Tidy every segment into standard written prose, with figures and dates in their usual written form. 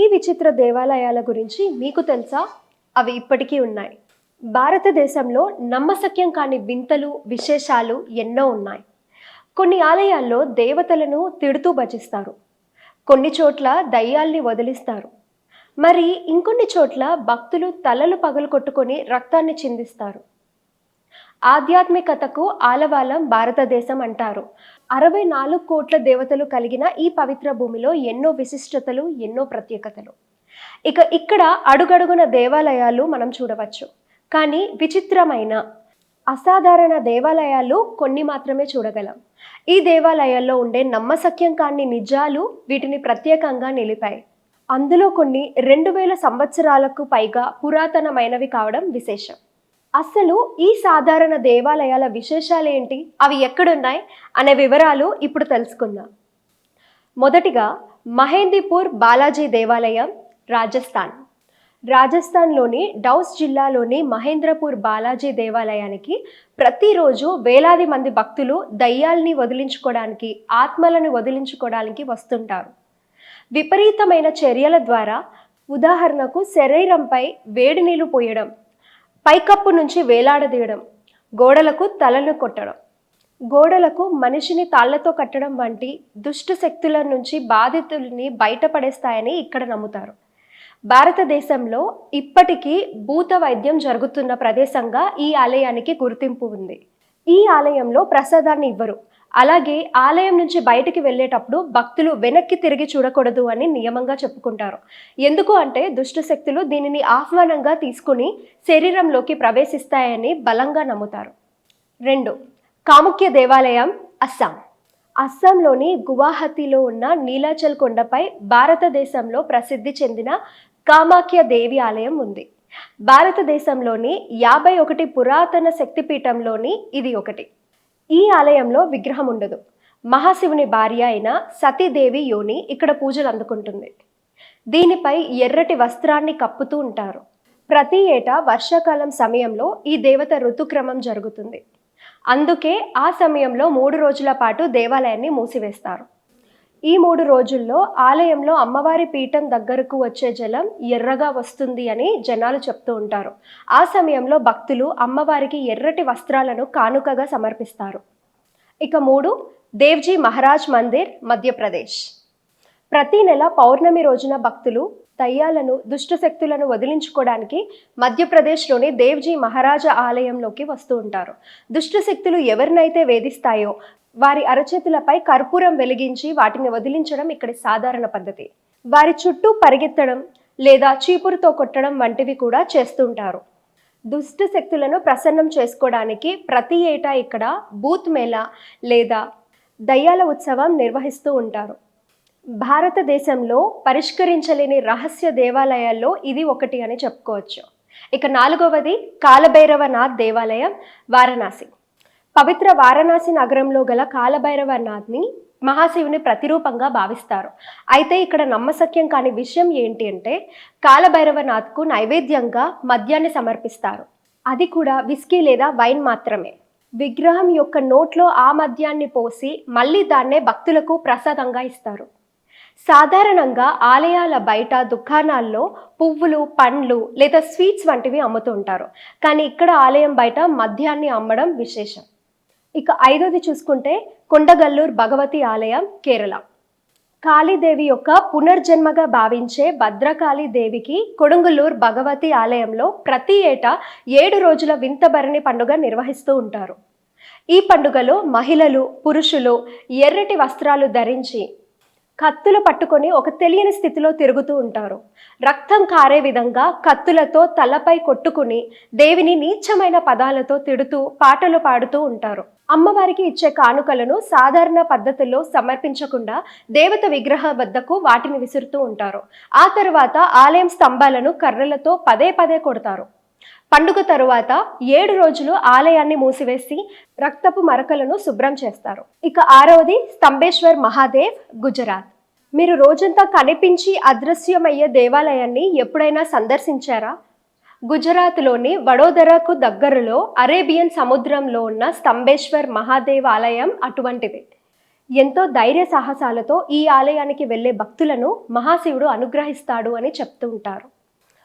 ఈ విచిత్ర దేవాలయాల గురించి మీకు తెలుసా? అవి ఇప్పటికీ ఉన్నాయి. భారతదేశంలో నమ్మశక్యం కాని వింతలు, విశేషాలు ఎన్నో ఉన్నాయి. కొన్ని ఆలయాల్లో దేవతలను తిడుతూ భజిస్తారు. కొన్ని చోట్ల దయ్యాల్ని వదిలిస్తారు. మరి ఇంకొన్ని చోట్ల భక్తులు తలలు పగలగొట్టుకొని రక్తాన్ని చిందిస్తారు. ఆధ్యాత్మికతకు ఆలవాలం భారతదేశం అంటారు. 64 కోట్ల దేవతలు కలిగిన ఈ పవిత్ర భూమిలో ఎన్నో విశిష్టతలు, ఎన్నో ప్రత్యేకతలు. ఇక్కడ అడుగడుగున దేవాలయాలు మనం చూడవచ్చు. కానీ విచిత్రమైన, అసాధారణ దేవాలయాలు కొన్ని మాత్రమే చూడగలం. ఈ దేవాలయాల్లో ఉండే నమ్మశక్యం కాని నిజాలు వీటిని ప్రత్యేకంగా నిలిపాయి. అందులో కొన్ని 2000 సంవత్సరాలకు పైగా పురాతనమైనవి కావడం విశేషం. అసలు ఈ సాధారణ దేవాలయాల విశేషాలు ఏంటి, అవి ఎక్కడున్నాయి అనే వివరాలు ఇప్పుడు తెలుసుకుందాం. మొదటిగా మహేందీపూర్ బాలాజీ దేవాలయం, రాజస్థాన్. రాజస్థాన్లోని డౌస్ జిల్లాలోని మహేంద్రపూర్ బాలాజీ దేవాలయానికి ప్రతిరోజు వేలాది మంది భక్తులు దయ్యాల్ని వదిలించుకోవడానికి, ఆత్మలను వదిలించుకోవడానికి వస్తుంటారు. విపరీతమైన చర్యల ద్వారా, ఉదాహరణకు శరీరంపై వేడి నీళ్లు పోయడం, పైకప్పు నుంచి వేలాడదీయడం, గోడలకు తలలు కొట్టడం, గోడలకు మనిషిని తాళ్లతో కట్టడం వంటి దుష్ట శక్తుల నుంచి బాధితుల్ని బయటపడేస్తాయని ఇక్కడ నమ్ముతారు. భారతదేశంలో ఇప్పటికీ భూత వైద్యం జరుగుతున్న ప్రదేశంగా ఈ ఆలయానికి గుర్తింపు ఉంది. ఈ ఆలయంలో ప్రసాదాన్ని ఇవ్వరు. అలాగే ఆలయం నుంచి బయటికి వెళ్ళేటప్పుడు భక్తులు వెనక్కి తిరిగి చూడకూడదు అని నియమంగా చెప్పుకుంటారు. ఎందుకు అంటే దుష్ట శక్తులు దీనిని ఆహ్వానంగా తీసుకుని శరీరంలోకి ప్రవేశిస్తాయని బలంగా నమ్ముతారు. 2. కాముఖ్య దేవాలయం, అస్సాం. అస్సాంలోని గువాహతిలో ఉన్న నీలాచల్ కొండపై భారతదేశంలో ప్రసిద్ధి చెందిన కామాఖ్య దేవి ఆలయం ఉంది. భారతదేశంలోని 51 పురాతన శక్తిపీఠంలోని ఇది ఒకటి. ఈ ఆలయంలో విగ్రహం ఉండదు. మహాశివుని భార్య అయిన సతీదేవి యోని ఇక్కడ పూజలు అందుకుంటుంది. దీనిపై ఎర్రటి వస్త్రాన్ని కప్పుతూ ఉంటారు. ప్రతి ఏటా వర్షాకాలం సమయంలో ఈ దేవత ఋతుక్రమం జరుగుతుంది. అందుకే ఆ సమయంలో 3 రోజుల పాటు దేవాలయాన్ని మూసివేస్తారు. ఈ 3 రోజుల్లో ఆలయంలో అమ్మవారి పీఠం దగ్గరకు వచ్చే జలం ఎర్రగా వస్తుంది అని జనాలు చెప్తూ ఉంటారు. ఆ సమయంలో భక్తులు అమ్మవారికి ఎర్రటి వస్త్రాలను కానుకగా సమర్పిస్తారు. 3. దేవ్జీ మహారాజ్ మందిర్, మధ్యప్రదేశ్. ప్రతి నెల పౌర్ణమి రోజున భక్తులు దయ్యాలను, దుష్టశక్తులను వదిలించుకోవడానికి మధ్యప్రదేశ్లోని దేవ్జీ మహారాజా ఆలయంలోకి వస్తూ ఉంటారు. దుష్టశక్తులు ఎవరినైతే వేధిస్తాయో వారి అరచేతులపై కర్పూరం వెలిగించి వాటిని వదిలించడం ఇక్కడి సాధారణ పద్ధతి. వారి చుట్టూ పరిగెత్తడం లేదా చీపురుతో కొట్టడం వంటివి కూడా చేస్తుంటారు. దుష్ట శక్తులను ప్రసన్నం చేసుకోవడానికి ప్రతి ఏటా ఇక్కడ భూత్ మేళా లేదా దయ్యాల ఉత్సవం నిర్వహిస్తూ ఉంటారు. భారతదేశంలో పరిష్కరించలేని రహస్య దేవాలయాల్లో ఇది ఒకటి అని చెప్పుకోవచ్చు. 4వది కాలభైరవనాథ్ దేవాలయం, వారణాసి. పవిత్ర వారణాసి నగరంలో గల కాలభైరవనాథ్ని మహాశివుని ప్రతిరూపంగా భావిస్తారు. అయితే ఇక్కడ నమ్మశక్యం కాని విషయం ఏంటి అంటే కాలభైరవనాథ్కు నైవేద్యంగా మద్యాన్ని సమర్పిస్తారు. అది కూడా విస్కీ లేదా వైన్ మాత్రమే. విగ్రహం యొక్క నోట్లో ఆ మద్యాన్ని పోసి మళ్ళీ దాన్నే భక్తులకు ప్రసాదంగా ఇస్తారు. సాధారణంగా ఆలయాల బయట దుకాణాల్లో పువ్వులు, పండ్లు లేదా స్వీట్స్ వంటివి అమ్ముతుంటారు. కానీ ఇక్కడ ఆలయం బయట మద్యాన్ని అమ్మడం విశేషం. 5వది చూసుకుంటే కొండగల్లూర్ భగవతి ఆలయం, కేరళ. కాళీదేవి యొక్క పునర్జన్మగా భావించే భద్రకాళీ దేవికి కొడుంగులూర్ భగవతి ఆలయంలో ప్రతి ఏటా 7 రోజుల వింతభరణి పండుగ నిర్వహిస్తూ ఉంటారు. ఈ పండుగలో మహిళలు, పురుషులు ఎర్రటి వస్త్రాలు ధరించి కత్తులు పట్టుకొని ఒక తెలియని స్థితిలో తిరుగుతూ ఉంటారు. రక్తం కారే విధంగా కత్తులతో తలపై కొట్టుకుని దేవిని నీచమైన పదాలతో తిడుతూ పాటలు పాడుతూ ఉంటారు. అమ్మవారికి ఇచ్చే కానుకలను సాధారణ పద్ధతుల్లో సమర్పించకుండా దేవత విగ్రహం వద్దకు వాటిని విసురుతూ ఉంటారు. ఆ తర్వాత ఆలయం స్తంభాలను కర్రలతో పదే పదే కొడతారు. పండుగ తరువాత 7 రోజులు ఆలయాన్ని మూసివేసి రక్తపు మరకలను శుభ్రం చేస్తారు. 6వది స్తంభేశ్వర్ మహాదేవ్, గుజరాత్. మీరు రోజంతా కనిపించి అదృశ్యమయ్యే దేవాలయాన్ని ఎప్పుడైనా సందర్శించారా? గుజరాత్లోని వడోదరకు దగ్గరలో అరేబియన్ సముద్రంలో ఉన్న స్తంభేశ్వర్ మహాదేవ్ ఆలయం అటువంటిది. ఎంతో ధైర్య సాహసాలతో ఈ ఆలయానికి వెళ్ళే భక్తులను మహాశివుడు అనుగ్రహిస్తాడు అని చెప్తూ ఉంటారు.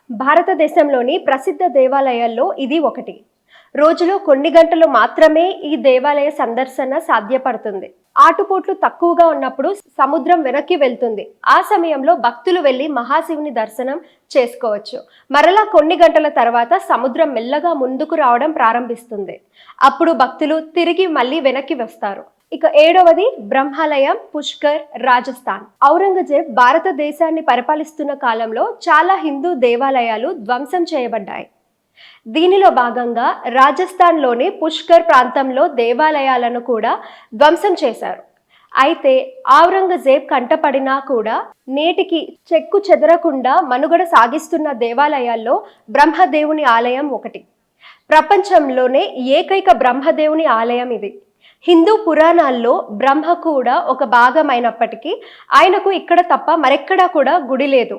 భారతదేశంలోని ప్రసిద్ధ దేవాలయాల్లో ఇది ఒకటి. రోజులో కొన్ని గంటలు మాత్రమే ఈ దేవాలయ సందర్శన సాధ్యపడుతుంది. ఆటుపోట్లు తక్కువగా ఉన్నప్పుడు సముద్రం వెనక్కి వెళ్తుంది. ఆ సమయంలో భక్తులు వెళ్ళి మహాశివుని దర్శనం చేసుకోవచ్చు. మరలా కొన్ని గంటల తర్వాత సముద్రం మెల్లగా ముందుకు రావడం ప్రారంభిస్తుంది. అప్పుడు భక్తులు తిరిగి మళ్ళీ వెనక్కి వస్తారు. ఇక 7వది బ్రహ్మాలయం, పుష్కర్, రాజస్థాన్. ఔరంగజేబ్ భారతదేశాన్ని పరిపాలిస్తున్న కాలంలో చాలా హిందూ దేవాలయాలు ధ్వంసం చేయబడ్డాయి. దీనిలో భాగంగా రాజస్థాన్లోని పుష్కర్ ప్రాంతంలో దేవాలయాలను కూడా ధ్వంసం చేశారు. అయితే ఔరంగజేబ్ కంటపడినా కూడా నేటికి చెక్కు చెదరకుండా మనుగడ సాగిస్తున్న దేవాలయాల్లో బ్రహ్మదేవుని ఆలయం ఒకటి. ప్రపంచంలోనే ఏకైక బ్రహ్మదేవుని ఆలయం ఇది. హిందూ పురాణాల్లో బ్రహ్మ కూడా ఒక భాగమైనప్పటికీ ఆయనకు ఇక్కడ తప్ప మరెక్కడా కూడా గుడి లేదు.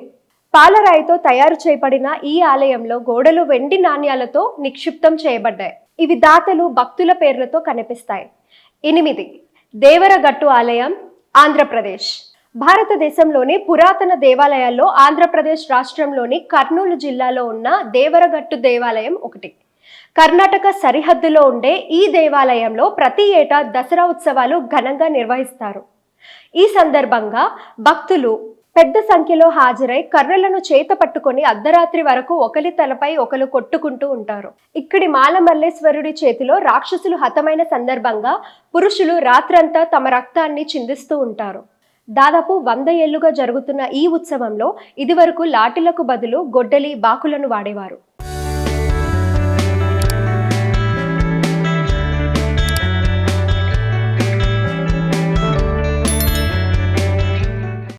పాలరాయితో తయారు చేయబడిన ఈ ఆలయంలో గోడలు వెండి నాణ్యాలతో నిక్షిప్తం చేయబడ్డాయి. ఇవి దాతలు భక్తుల పేర్లతో కనిపిస్తాయి. 8 దేవరగట్టు ఆలయం, ఆంధ్రప్రదేశ్. భారతదేశంలోని పురాతన దేవాలయాల్లో ఆంధ్రప్రదేశ్ రాష్ట్రంలోని కర్నూలు జిల్లాలో ఉన్న దేవరగట్టు దేవాలయం ఒకటి. కర్ణాటక సరిహద్దులో ఉండే ఈ దేవాలయంలో ప్రతి ఏటా దసరా ఉత్సవాలు ఘనంగా నిర్వహిస్తారు. ఈ సందర్భంగా భక్తులు పెద్ద సంఖ్యలో హాజరై కర్రలను చేత పట్టుకొని అర్ధరాత్రి వరకు ఒకరి తలపై ఒకరు కొట్టుకుంటూ ఉంటారు. ఇక్కడి మాలమల్లేశ్వరుడి చేతిలో రాక్షసులు హతమైన సందర్భంగా పురుషులు రాత్రంతా తమ రక్తాన్ని చిందిస్తూ ఉంటారు. దాదాపు 100 ఏళ్లుగా జరుగుతున్న ఈ ఉత్సవంలో ఇదివరకు లాఠీలకు బదులు గొడ్డలి, బాకులను వాడేవారు.